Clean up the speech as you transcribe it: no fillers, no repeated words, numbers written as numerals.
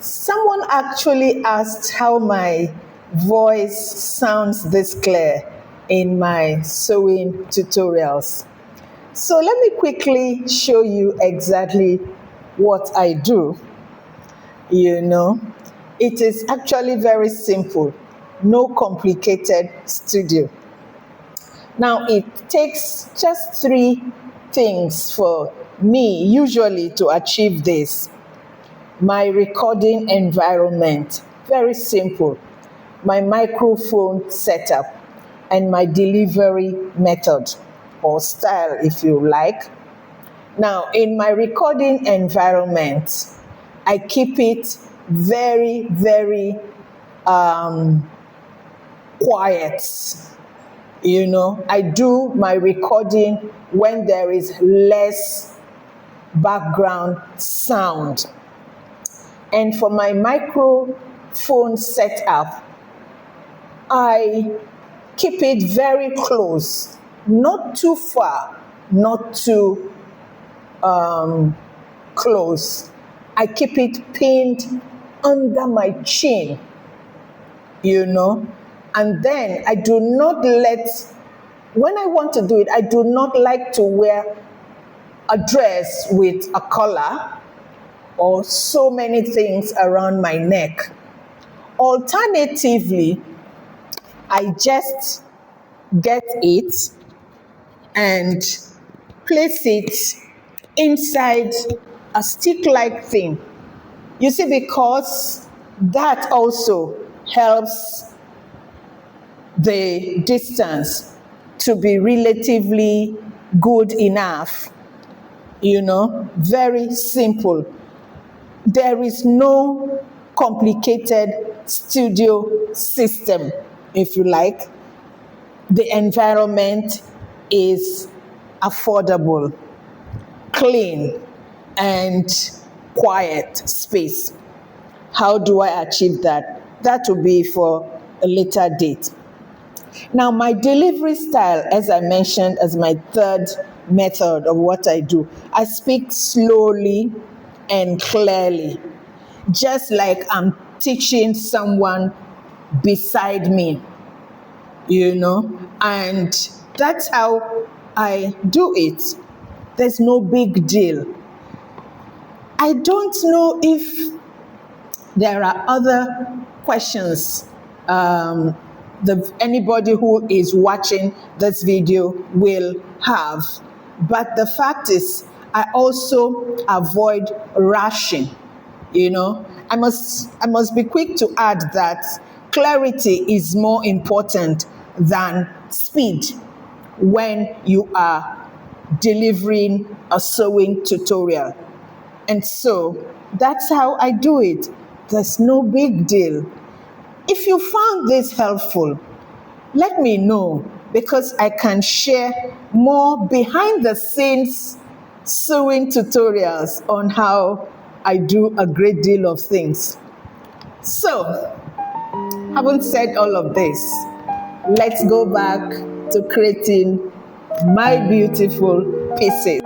Someone actually asked how my voice sounds this clear in my sewing tutorials. So let me quickly show you exactly what I do. It is actually very simple, no complicated studio. Now, it takes just three things for me usually to achieve this. My recording environment, very simple. My microphone setup and my delivery method or style, if you like. Now, in my recording environment, I keep it very, very quiet. I do my recording when there is less background sound. And for my microphone setup, I keep it very close, not too far, not too close. I keep it pinned under my chin, and then I do not when I want to do it, I do not like to wear a dress with a collar or so many things around my neck. Alternatively, I just get it and place it inside a stick-like thing. You see, because that also helps the distance to be relatively good enough. Very simple. There is no complicated studio system, if you like. The environment is affordable, clean, and quiet space. How do I achieve that? That will be for a later date. Now, my delivery style, as I mentioned, as my third method of what I do, I speak slowly and clearly, just like I'm teaching someone beside me, and that's how I do it. There's no big deal. I don't know if there are other questions anybody who is watching this video will have. But the fact is, I also avoid rushing. I must be quick to add that clarity is more important than speed when you are delivering a sewing tutorial. And so that's how I do it. There's no big deal. If you found this helpful, let me know, because I can share more behind the scenes sewing tutorials on how I do a great deal of things. So, having said all of this, let's go back to creating my beautiful pieces.